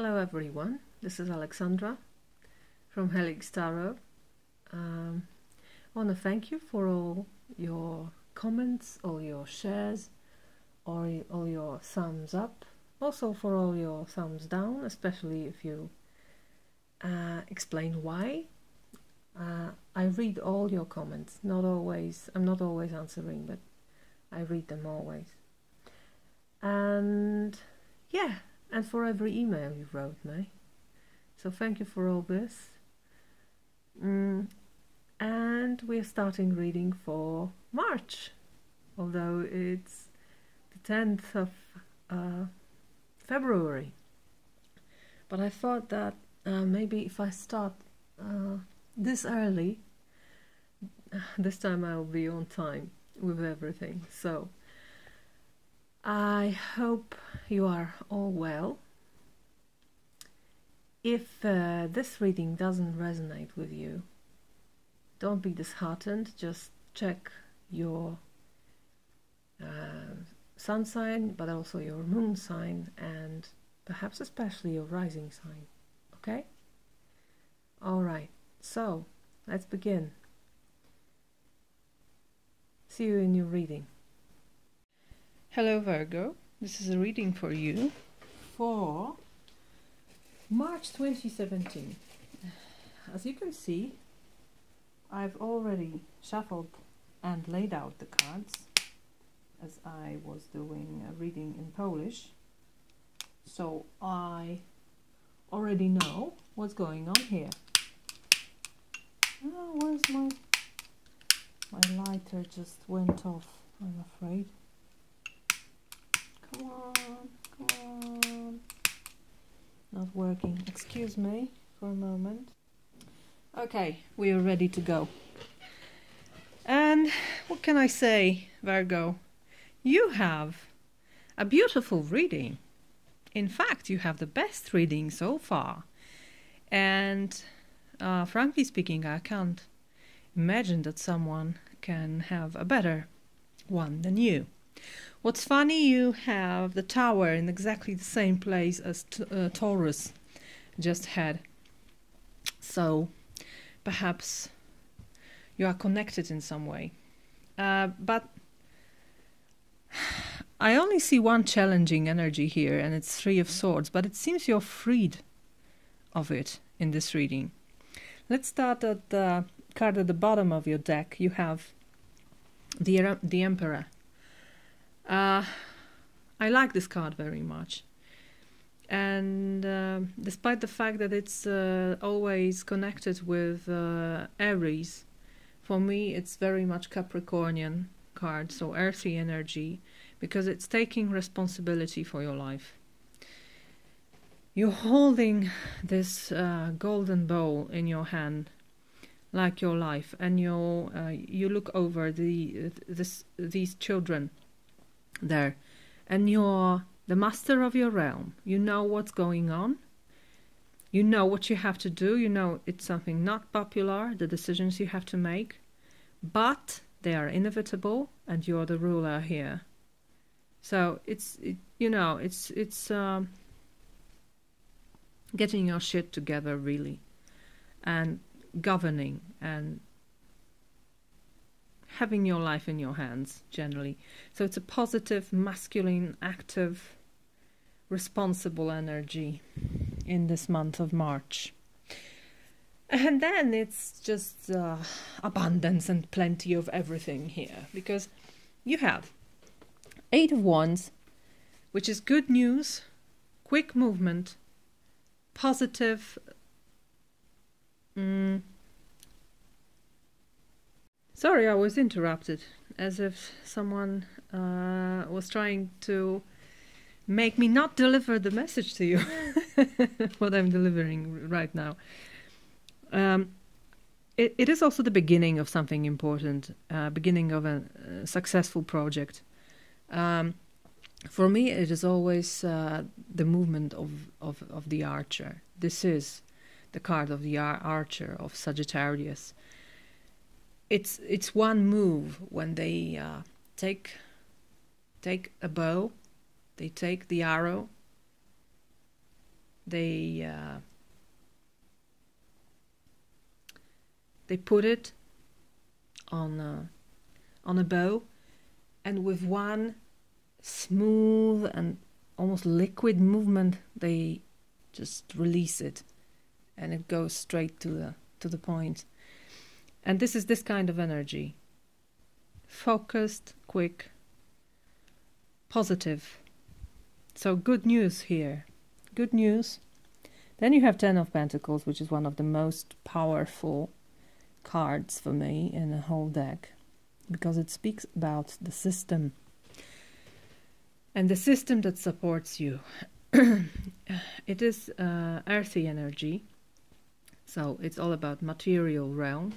Hello everyone, this is Alexandra from VIRGO Tarot. I want to thank you for all your comments, all your shares, or all your thumbs up, also for all your thumbs down, especially if you explain why. I read all your comments, I'm not always answering, but I read them always. And yeah, and for every email you wrote me. So thank you for all this. And we're starting reading for March, although it's the 10th of February. But I thought that maybe if I start this early, this time I'll be on time with everything. So I hope you are all well. If this reading doesn't resonate with you, don't be disheartened. Just check your sun sign, but also your moon sign, and perhaps especially your rising sign. Okay? Alright, so let's begin. See you in your reading. Hello Virgo, this is a reading for you for March 2017. As you can see, I've already shuffled and laid out the cards as I was doing a reading in Polish, so I already know what's going on here. Oh, where's my lighter? Just went off, I'm afraid. Come on. Not working. Excuse me for a moment. Okay, we are ready to go. And what can I say, Virgo? You have a beautiful reading. In fact, you have the best reading so far. And frankly speaking, I can't imagine that someone can have a better one than you. What's funny, you have the tower in exactly the same place as Taurus just had. So perhaps you are connected in some way. But I only see one challenging energy here, and it's Three of Swords, but it seems you're freed of it in this reading. Let's start at the card at the bottom of your deck. You have the Emperor. I like this card very much, and despite the fact that it's always connected with Aries, for me it's very much Capricornian card, so earthy energy, because it's taking responsibility for your life. You're holding this golden bowl in your hand, like your life, and you look over these children there, and you're the master of your realm. You know what's going on. You know what you have to do. You know it's something not popular, the decisions you have to make, but they are inevitable, and you're the ruler here. So it's getting your shit together, really, and governing and having your life in your hands generally. So it's a positive, masculine, active, responsible energy in this month of March. And then it's just abundance and plenty of everything here, because you have Eight of Wands, which is good news, quick movement, positive. Sorry, I was interrupted, as if someone was trying to make me not deliver the message to you, what I'm delivering right now. It is also the beginning of something important, beginning of a successful project. For me, it is always the movement of the archer. This is the card of the archer of Sagittarius. It's one move when they take a bow, they take the arrow, they put it on a bow, and with one smooth and almost liquid movement they just release it, and it goes straight to the point. And this is this kind of energy: focused, quick, positive. So good news here, good news. Then you have 10 of Pentacles, which is one of the most powerful cards for me in the whole deck, because it speaks about the system, and the system that supports you. It is earthy energy, so it's all about material realm.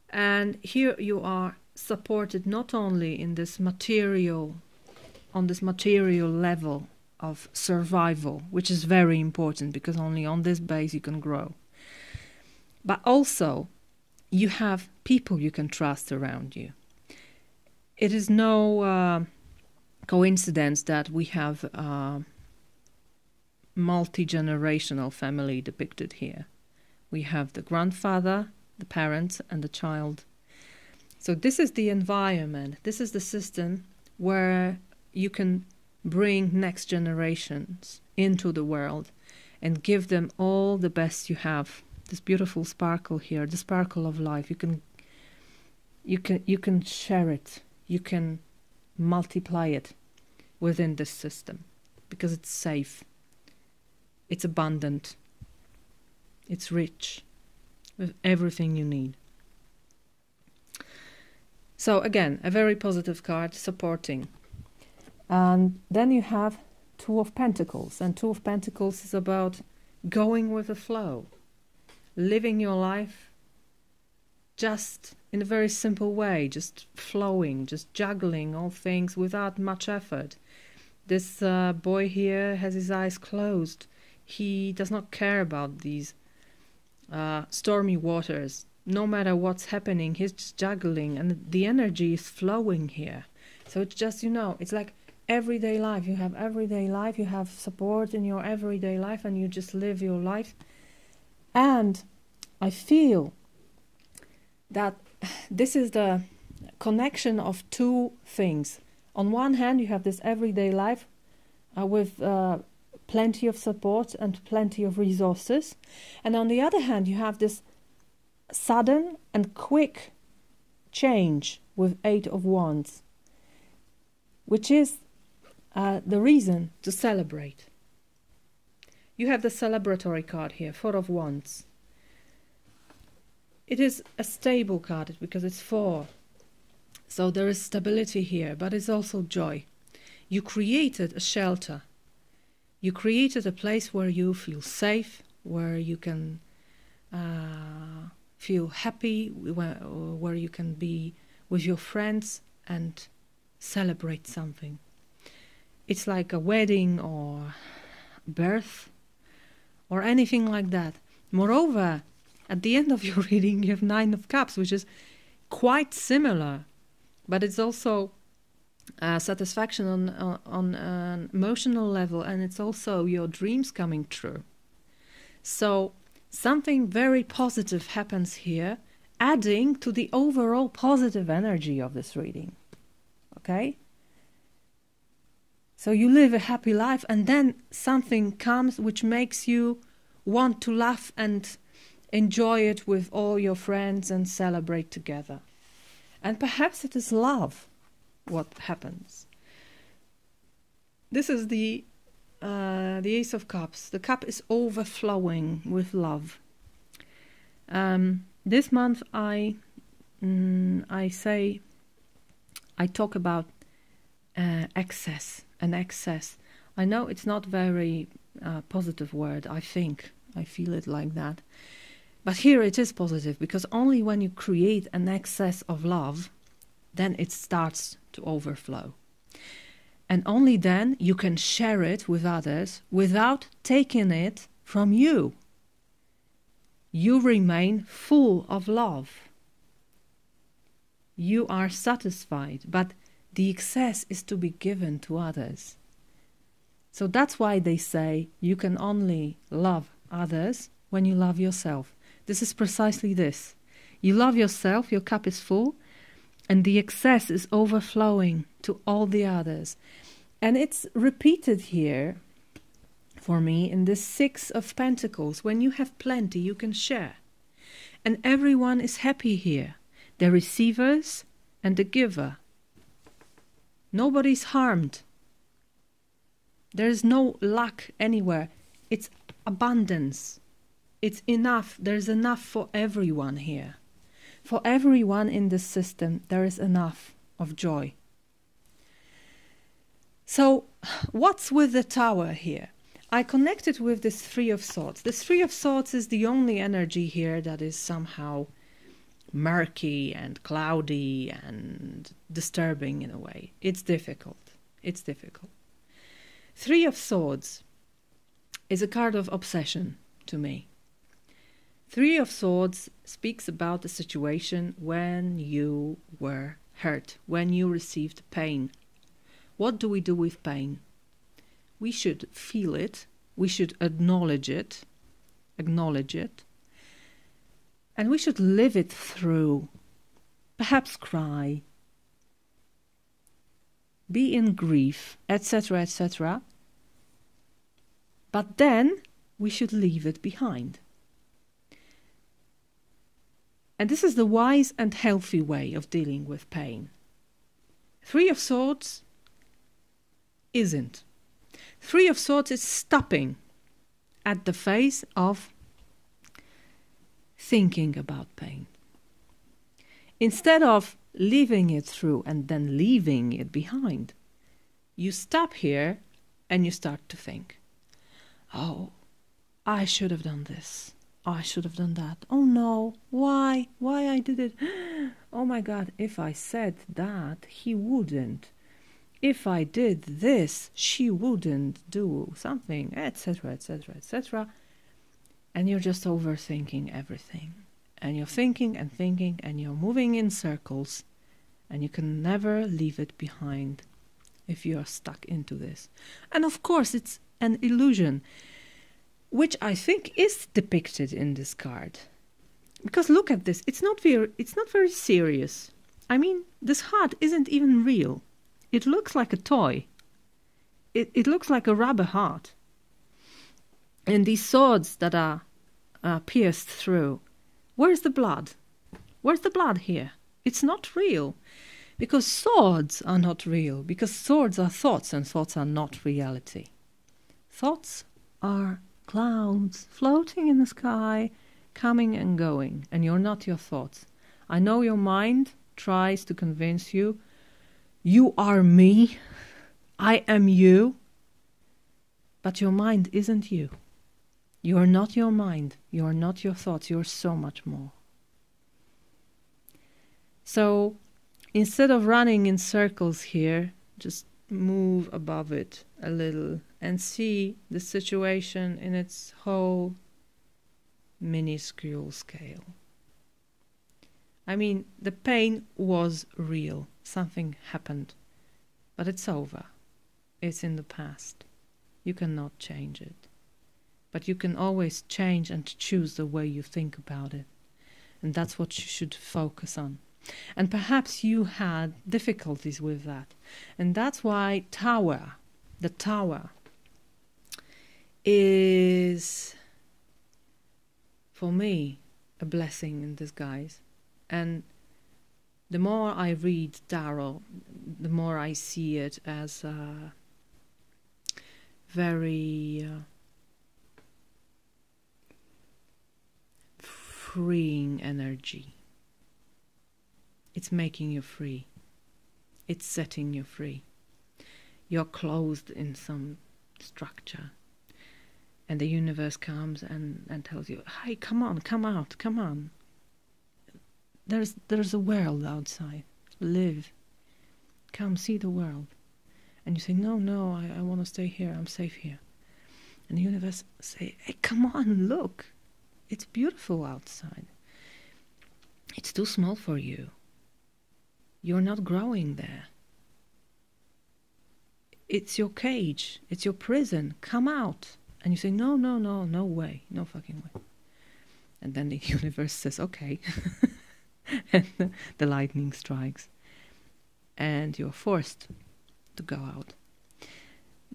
And here you are supported not only in this material, on this material level of survival, which is very important because only on this base you can grow, but also you have people you can trust around you. It is no coincidence that we have a multi-generational family depicted here. We have the grandfather, the parents, and the child. So this is the environment, this is the system where you can bring next generations into the world and give them all the best you have. This beautiful sparkle here, the sparkle of life. You can share it, you can multiply it within this system, because it's safe, it's abundant, it's rich with everything you need. So again, a very positive card, supporting. And then you have Two of Pentacles, and Two of Pentacles is about going with the flow, living your life just in a very simple way, just flowing, just juggling all things without much effort. This boy here has his eyes closed. He does not care about these stormy waters. No matter what's happening, he's just juggling, and the energy is flowing here. So it's just, you know, it's like everyday life. You have everyday life, you have support in your everyday life, and you just live your life. And I feel that this is the connection of two things. On one hand, you have this everyday life with plenty of support and plenty of resources. And on the other hand, you have this sudden and quick change with Eight of Wands, which is the reason to celebrate. You have the celebratory card here, Four of Wands. It is a stable card because it's 4. So there is stability here, but it's also joy. You created a shelter. You created a place where you feel safe, where you can feel happy, where you can be with your friends and celebrate something. It's like a wedding or birth or anything like that. Moreover, at the end of your reading, you have Nine of Cups, which is quite similar, but it's also satisfaction on an emotional level, and it's also your dreams coming true. So something very positive happens here, adding to the overall positive energy of this reading. Okay? So you live a happy life, and then something comes which makes you want to laugh and enjoy it with all your friends and celebrate together. And perhaps it is love what happens. This is the Ace of Cups. The cup is overflowing with love. This month I talk about excess and excess. I know it's not very positive word. I feel it like that. But here it is positive, because only when you create an excess of love, then it starts to overflow. And only then you can share it with others without taking it from you. You remain full of love. You are satisfied, but the excess is to be given to others. So that's why they say you can only love others when you love yourself. This is precisely this. You love yourself, your cup is full, and the excess is overflowing to all the others. And it's repeated here for me in the Six of Pentacles. When you have plenty, you can share. And everyone is happy here. The receivers and the giver. Nobody's harmed. There is no lack anywhere. It's abundance. It's enough. There's enough for everyone here. For everyone in this system, there is enough of joy. So, what's with the Tower here? I connected with this Three of Swords. This Three of Swords is the only energy here that is somehow murky and cloudy and disturbing in a way. It's difficult. It's difficult. Three of Swords is a card of obsession to me. Three of Swords speaks about the situation when you were hurt, when you received pain. What do we do with pain? We should feel it, we should acknowledge it, and we should live it through. Perhaps cry, be in grief, etc., etc. But then we should leave it behind. And this is the wise and healthy way of dealing with pain. Three of Swords isn't. Three of Swords is stopping at the face of thinking about pain. Instead of living it through and then leaving it behind, you stop here and you start to think, oh, I should have done this. I should have done that. Oh no, why? Why I did it? Oh my God, if I said that, he wouldn't. If I did this, she wouldn't do something, etc., etc., etc. And you're just overthinking everything. And you're thinking and thinking and you're moving in circles. And you can never leave it behind if you're stuck into this. And of course, it's an illusion, which I think is depicted in this card. Because look at this, it's not very serious. I mean, this heart isn't even real. It looks like a toy. It looks like a rubber heart. And these swords that are pierced through, where's the blood? Where's the blood here? It's not real. Because swords are not real. Because swords are thoughts, and thoughts are not reality. Thoughts are clouds floating in the sky, coming and going, and you're not your thoughts. I know your mind tries to convince you, you are me, I am you, but your mind isn't you. You are not your mind, you are not your thoughts, you are so much more. So, instead of running in circles here, just move above it a little and see the situation in its whole minuscule scale. I mean, the pain was real. Something happened. But it's over. It's in the past. You cannot change it. But you can always change and choose the way you think about it. And that's what you should focus on. And perhaps you had difficulties with that. And that's why the Tower, is, for me, a blessing in disguise. And the more I read tarot, the more I see it as a very freeing energy. It's making you free. It's setting you free. You're closed in some structure. And the universe comes and tells you, hey, come on, come out, come on. There's a world outside. Live. Come, see the world. And you say, no, I want to stay here. I'm safe here. And the universe say, hey, come on, look. It's beautiful outside. It's too small for you. You're not growing there. it's your cage, it's your prison, come out. And you say, no, no, no, no way, no fucking way. And then the universe says, okay. And the lightning strikes. And you're forced to go out.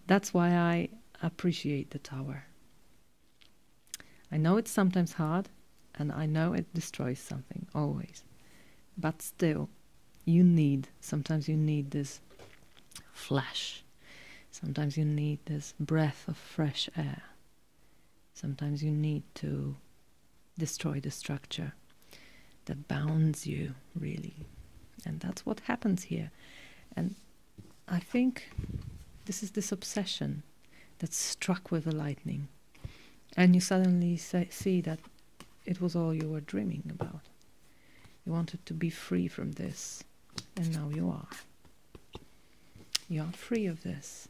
That's why I appreciate the tower. I know it's sometimes hard, and I know it destroys something, always. But still, sometimes you need this flash. Sometimes you need this breath of fresh air. Sometimes you need to destroy the structure that bounds you, really. And that's what happens here. And I think this is this obsession that's struck with the lightning. And you suddenly see that it was all you were dreaming about. You wanted to be free from this. And now you are. You are free of this.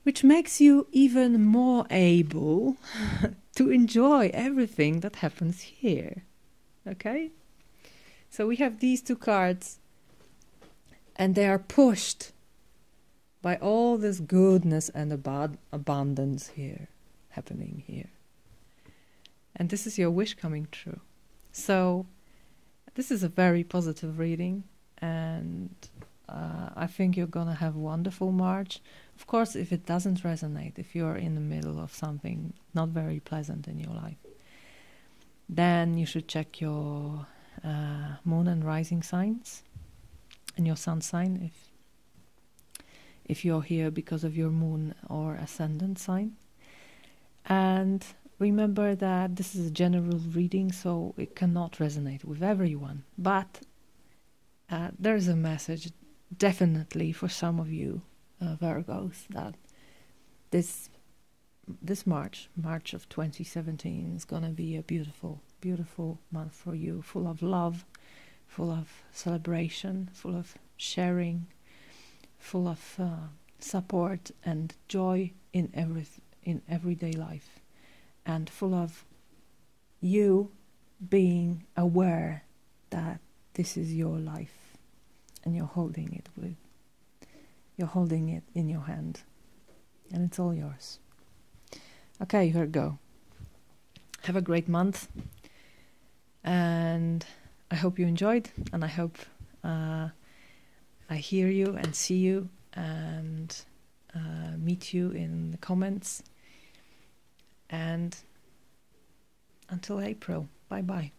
Which makes you even more able to enjoy everything that happens here. Okay? So we have these two cards, and they are pushed by all this goodness and abundance happening here. And this is your wish coming true. So this is a very positive reading, and I think you're gonna have a wonderful March. Of course, if it doesn't resonate, if you're in the middle of something not very pleasant in your life, then you should check your moon and rising signs and your sun sign if you're here because of your moon or ascendant sign. And remember that this is a general reading, so it cannot resonate with everyone. But there's a message definitely for some of you Virgos, that this March of 2017 is going to be a beautiful, beautiful month for you, full of love, full of celebration, full of sharing, full of support and joy in everyday life, and full of you being aware that this is your life and you're holding it in your hand, and it's all yours. Okay, Virgo, have a great month, and I hope you enjoyed, and I hope I hear you and see you and meet you in the comments. And until April, bye bye.